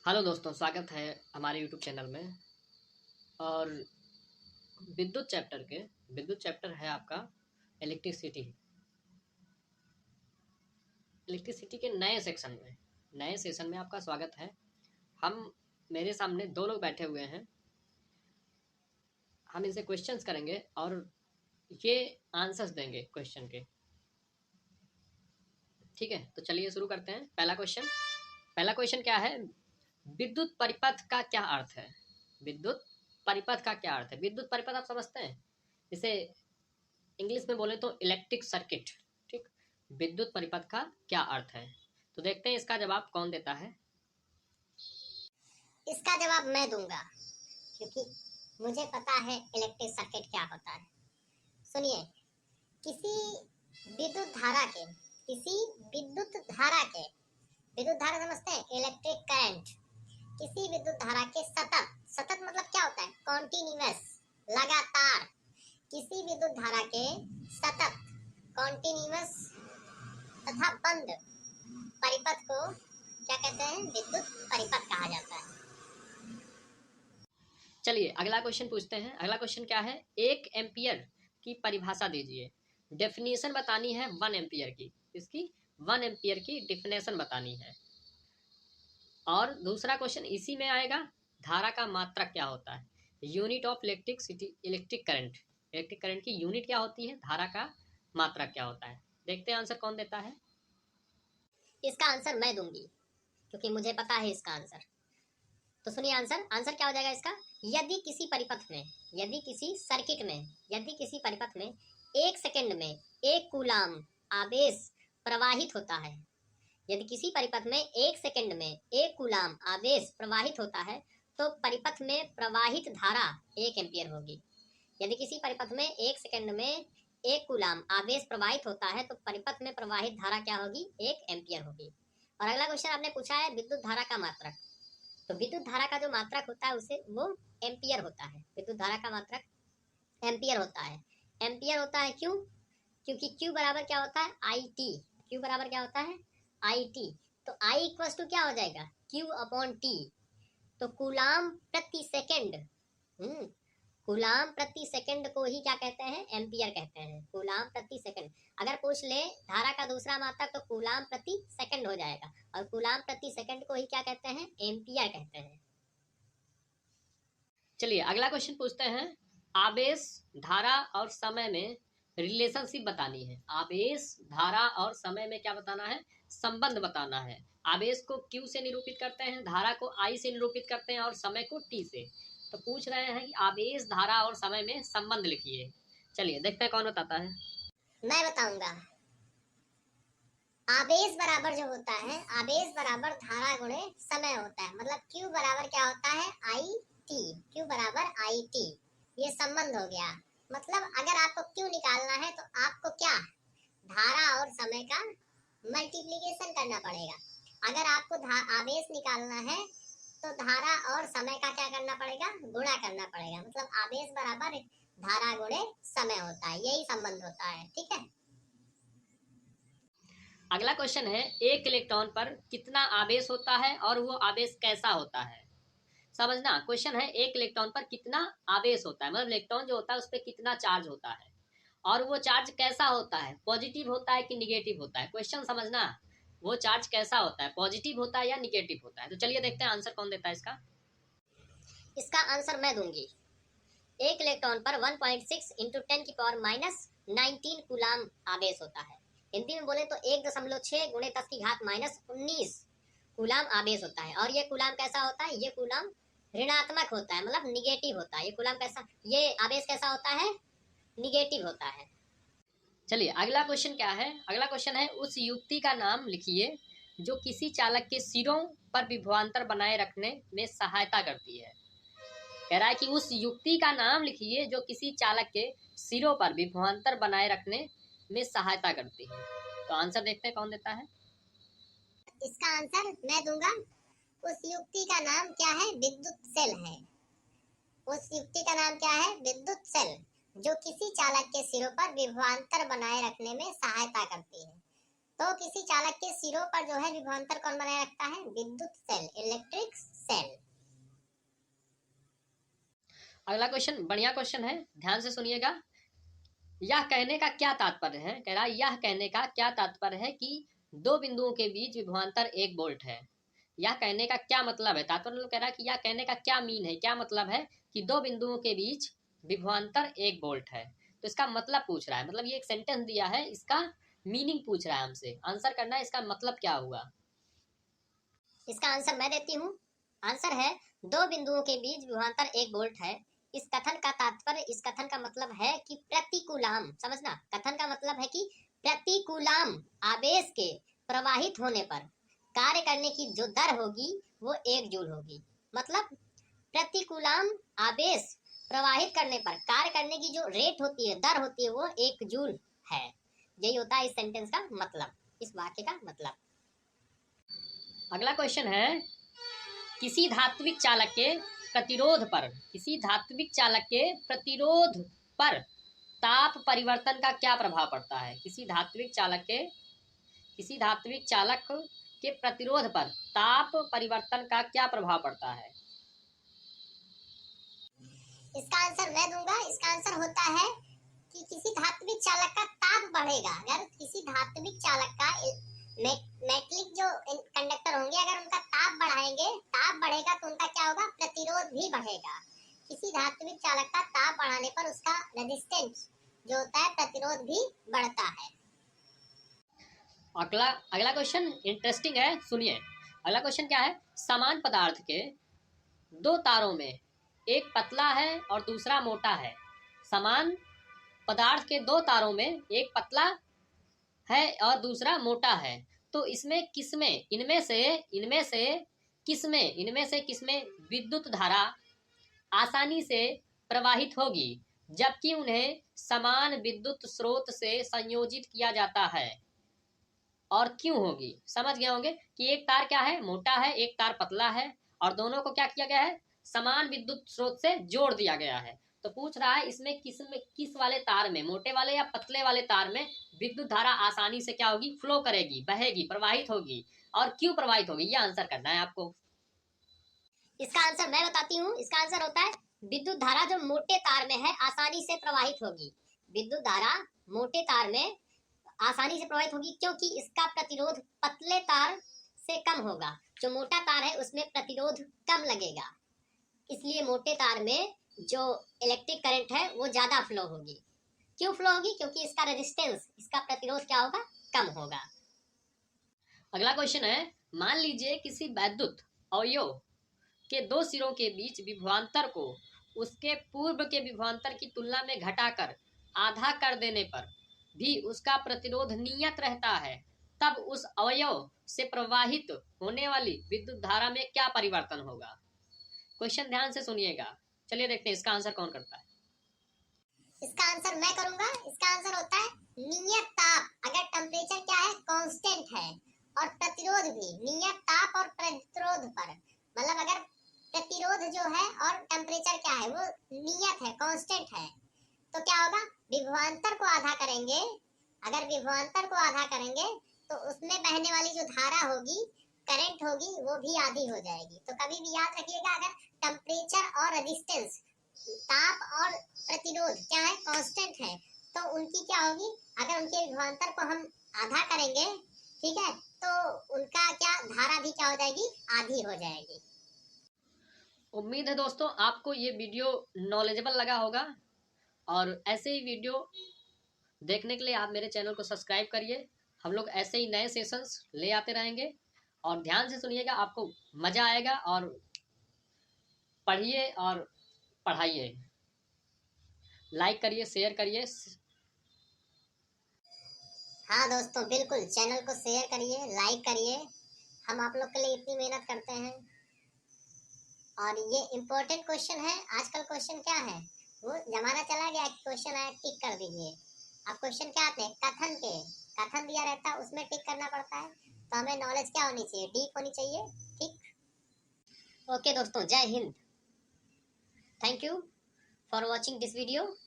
Hello दोस्तों, स्वागत है हमारे यूट्यूब चैनल में। और विद्युत चैप्टर है आपका इलेक्ट्रिसिटी। इलेक्ट्रिसिटी के नए सेशन में आपका स्वागत है। मेरे सामने दो लोग बैठे हुए हैं। हम इनसे क्वेश्चंस करेंगे और ये आंसर्स देंगे क्वेश्चन के। ठीक है, तो चलिए शुरू करते हैं। पहला क्वेश्चन क्या है? विद्युत परिपथ का क्या अर्थ है? विद्युत परिपथ का क्या अर्थ है? विद्युत परिपथ आप समझते हैं, इसे इंग्लिश में बोले तो इलेक्ट्रिक सर्किट। ठीक, विद्युत परिपथ का क्या अर्थ है? तो देखते हैं इसका जवाब कौन देता है। इसका जवाब मैं दूंगा, क्योंकि मुझे पता है इलेक्ट्रिक सर्किट क्या होता है। सुनिए, किसी विद्युत धारा के विद्युत धारा समझते हैं? Electric current. किसी विद्युत धारा के सतत मतलब क्या होता है? कॉन्टिन्यूअस, लगातार। किसी विद्युत धारा के सतत, कॉन्टिन्यूअस तथा बंद परिपथ को क्या कहते हैं? विद्युत परिपथ कहा जाता है। चलिए अगला क्वेश्चन पूछते हैं। अगला क्वेश्चन क्या है? 1 एम्पियर की परिभाषा दीजिए। डेफिनेशन बतानी है 1 एम्पियर की। इसकी 1 एम्पियर की डेफिनेशन बतानी है। और दूसरा क्वेश्चन इसी में आएगा, धारा का मात्रक क्या होता है? यूनिट ऑफ इलेक्ट्रिक करंट की यूनिट क्या होती है? धारा का मात्रक क्या होता है? देखते हैं आंसर कौन देता है। इसका आंसर मैं दूंगी, क्योंकि मुझे पता है इसका आंसर। तो सुनिए, आंसर क्या हो जाएगा इसका? यदि किसी परिपथ में 1 सेकंड में 1 कूलाम आवेश प्रवाहित होता है, यदि किसी परिपथ में 1 सेकंड में 1 कूलाम आवेश प्रवाहित होता है, तो परिपथ में प्रवाहित धारा 1 एम्पियर होगी। यदि किसी परिपथ में 1 सेकंड में 1 कूलाम आवेश प्रवाहित होता है, तो परिपथ में प्रवाहित धारा क्या होगी? 1 एम्पियर होगी। और अगला क्वेश्चन आपने पूछा है विद्युत धारा का मात्रक। तो विद्युत धारा का जो मात्रक होता है वो एम्पियर होता है। विद्युत धारा का मात्रक एम्पियर होता है। क्यों? क्योंकि Q बराबर क्या होता है? IT। Q बराबर क्या होता है? IT। तो I इक्वल टू क्या हो जाएगा? Q upon T। तो कूलाम प्रति सेकंड, कूलाम प्रति सेकंड को ही क्या कहते हैं? एम्पियर कहते हैं। कूलाम प्रति सेकंड। अगर पूछ ले धारा का दूसरा मात्रक, तो कूलाम प्रति सेकंड हो जाएगा, और कूलाम प्रति सेकंड को ही क्या कहते हैं? एम्पियर कहते हैं। चलिए अगला क्वेश्चन पूछते हैं। आवेश, धारा और समय में रिलेशनशिप बतानी है। आवेश, धारा और समय में क्या बताना है? संबंध बताना है। आवेश को Q से निरूपित करते हैं, धारा को I से निरूपित करते हैं और समय को T से। तो पूछ रहे हैं कि आवेश, धारा और समय में संबंध लिखिए। चलिए देखते हैं कौन बताता है। मैं बताऊंगा। आवेश बराबर जो होता है, आवेश बराबर धारा गुणे समय होता है। मतलब Q बराबर क्या होता है? IT। Q बराबर IT। ये संबंध हो गया। मतलब अगर आपको Q निकालना है, तो आपको क्या, धारा और समय का मल्टीप्लिकेशन करना पड़ेगा। अगर आपको आवेश निकालना है, तो धारा और समय का क्या करना पड़ेगा? गुणा करना पड़ेगा। मतलब आवेश बराबर धारा गुणे समय होता है। यही संबंध होता है। ठीक है। अगला क्वेश्चन है, एक इलेक्ट्रॉन पर कितना आवेश होता है और वो आवेश कैसा होता है? समझना, क्वेश्चन है एक इलेक्ट्रॉन पर कितना आवेश होता है, मतलब इलेक्ट्रॉन जो होता है उस पर कितना चार्ज होता है और वो चार्ज कैसा होता है? पॉजिटिव होता है कि निगेटिव होता है? क्वेश्चन समझना, वो चार्ज कैसा होता है, पॉजिटिव होता है या निगेटिव होता है? तो चलिए देखते हैं आंसर कौन देता है इसका। इसका आंसर मैं दूंगी। एक इलेक्ट्रॉन पर 1.6 इंटू 10 की पावर माइनस 19 कूलाम आवेश होता है। हिंदी में बोले तो 1.6 गुणे 10 की घात माइनस 19 कूलाम आवेश होता है। और ये कूलाम कैसा होता है? ये कूलाम ऋणात्मक होता है, मतलब निगेटिव होता है। ये आवेश कैसा होता है? निगेटिव होता है। चलिए अगला क्वेश्चन क्या है? अगला क्वेश्चन है, उस युक्ति का नाम लिखिए जो किसी चालक के सिरों पर विभवांतर बनाए रखने में सहायता करती है। कह रहा है कि उस युक्ति का नाम लिखिए जो किसी चालक के सिरों पर विभवांतर बनाए रखने में सहायता करती है। तो आंसर देखते हैं कौन देता है। इसका आंसर मैं दूंगा। उस युक्ति का नाम क्या है? विद्युत सेल है। उस युक्ति का नाम क्या है? विद्युत सेल, जो किसी चालक के सिरों पर विभवांतर बनाए रखने में सहायता करती है। तो किसी चालक के सिरों पर जो है विभवांतर कौन बनाए रखता है? विद्युत सेल, इलेक्ट्रिक अगला क्वेश्चन बढ़िया क्वेश्चन है, ध्यान से सुनिएगा। यह कहने का क्या तात्पर्य है, कह रहा है यह कहने का क्या तात्पर्य है कि दो बिंदुओं के बीच विभवांतर 1 वोल्ट है। यह कहने का क्या मतलब है, तात्पर्य कह रहा है कि यह कहने का क्या मीन है, क्या मतलब है कि दो बिंदुओं के बीच विभवांतर 1 वोल्ट है। तो इसका मतलब पूछ रहा है, मतलब ये एक सेंटेंस दिया है, इसका मीनिंग पूछ रहा है हमसे, आंसर करना है इसका मतलब क्या हुआ। इसका आंसर मैं देती हूँ। आंसर है दो बिंदुओं के बीच विभवांतर 1 वोल्ट है। इस कथन का तात्पर्य, इस कथन का मतलब है कि प्रतिकूलाम, समझना, कथन का मतलब है कि प्रतिकूलाम आवेश के प्रवाहित होने पर कार्य करने की जो दर होगी वो 1 जूल होगी। मतलब प्रतिकूलाम आवेश प्रवाहित करने पर कार्य करने की जो रेट होती है, दर होती है, वो 1 जूल है। यही होता है इस सेंटेंस का मतलब, इस वाक्य का मतलब। अगला क्वेश्चन है, किसी धात्विक चालक के प्रतिरोध पर, किसी धात्विक चालक के प्रतिरोध पर ताप परिवर्तन का क्या प्रभाव पड़ता है। किसी धात्विक चालक के प्रतिरोध पर ताप परिवर्तन का क्या प्रभाव पड़ता है। इसका आंसर मैं दूंगा। इसका आंसर होता है कि किसी धात्विक चालक का ताप बढ़ेगा। अगर किसी धात्विक चालक का मेटलिक जो कंडक्टर होंगे, अगर उनका ताप बढ़ाएंगे, ताप बढ़ेगा तो उनका क्या होगा, प्रतिरोध भी बढ़ेगा। किसी धात्विक चालक का ताप बढ़ाने पर उसका रेजिस्टेंस जो होता है, प्रतिरोध भी बढ़ता है। अगला क्वेश्चन इंटरेस्टिंग है, सुनिए। अगला क्वेश्चन क्या है, समान पदार्थ के दो तारों में एक पतला है और दूसरा मोटा है। समान पदार्थ के दो तारों में एक पतला है और दूसरा मोटा है, तो इसमें किसमें, इनमें से किसमें विद्युत धारा आसानी से प्रवाहित होगी जबकि उन्हें समान विद्युत स्रोत से संयोजित किया जाता है, और क्यों होगी। समझ गए होंगे कि एक तार क्या है, मोटा है, एक तार पतला है, और दोनों को क्या किया गया है, समान विद्युत स्रोत से जोड़ दिया गया है। तो पूछ रहा है इसमें किस वाले तार में, मोटे वाले या पतले वाले तार में विद्युत धारा आसानी से क्या होगी, फ्लो करेगी, बहेगी, प्रवाहित होगी, और क्यों प्रवाहित होगी, ये आंसर करना है आपको। इसका आंसर मैं बताती हूँ। इसका आंसर होता है विद्युत धारा जो मोटे तार में है आसानी से प्रवाहित होगी। विद्युत धारा मोटे तार में आसानी से प्रवाहित होगी क्योंकि इसका प्रतिरोध पतले तार से कम होगा। जो मोटा तार है उसमें प्रतिरोध कम लगेगा, इसलिए मोटे तार में जो इलेक्ट्रिक करंट है वो ज्यादा फ्लो होगी। क्यों फ्लो होगी, क्योंकि इसका रेजिस्टेंस, इसका प्रतिरोध क्या होगा, कम होगा। अगला क्वेश्चन है, मान लीजिए किसी वैद्युत अवयव के दो सिरों के बीच विभवांतर को उसके पूर्व के विभवांतर की तुलना में घटाकर आधा कर देने पर भी उसका प्रतिरोध नियत रहता है, तब उस अवयव से प्रवाहित होने वाली विद्युत धारा में क्या परिवर्तन होगा। क्वेश्चन ध्यान से सुनिएगा। चलिए देखते हैं इसका आंसर कौन करता है। इसका आंसर मैं करूंगा। इसका आंसर होता है नियत ताप। अगर टेम्परेचर क्या है, कांस्टेंट है, और प्रतिरोध भी नियत ताप और प्रतिरोध पर, मतलब अगर प्रतिरोध जो है और टेम्परेचर क्या है वो नियत है, कांस्टेंट है, तो क्या होगा, विभवांतर को आधा करेंगे। अगर विभवांतर को आधा करेंगे तो उसमें बहने वाली जो धारा होगी, करंट होगी, वो भी आधी हो जाएगी। तो कभी भी याद रखिएगा, अगर टेम्परेचर और रेजिस्टेंस, ताप और प्रतिरोध क्या है, कांस्टेंट है, तो उनकी क्या होगी, अगर उनके विभवांतर को हम आधा करेंगे, ठीक है, तो उनका क्या, धारा भी क्या हो जाएगी, आधी हो जाएगी। उम्मीद है दोस्तों आपको ये वीडियो नॉलेजेबल लगा होगा, और ऐसे ही वीडियो देखने के लिए आप मेरे चैनल को सब्सक्राइब करिए। हम लोग ऐसे ही नए सेशंस ले आते रहेंगे, और ध्यान से सुनिएगा, आपको मज़ा आएगा, और पढ़िए और पढ़ाइए। लाइक करिए, शेयर करिए। हाँ दोस्तों, बिल्कुल चैनल को शेयर करिए, लाइक करिए। हम आप लोग के लिए इतनी मेहनत करते हैं। और ये इम्पोर्टेंट क्वेश्चन है। आजकल क्वेश्चन क्या है, वो जमाना चला गया, क्वेश्चन आया टिक कर दीजिए। अब क्वेश्चन क्या आते हैं, कथन के, कथन दिया रहता है उसमें टिक करना पड़ता है। तो हमें नॉलेज क्या होनी चाहिए, डीप होनी चाहिए। ठीक, ओके दोस्तों, जय Hind. Thank you for watching this video.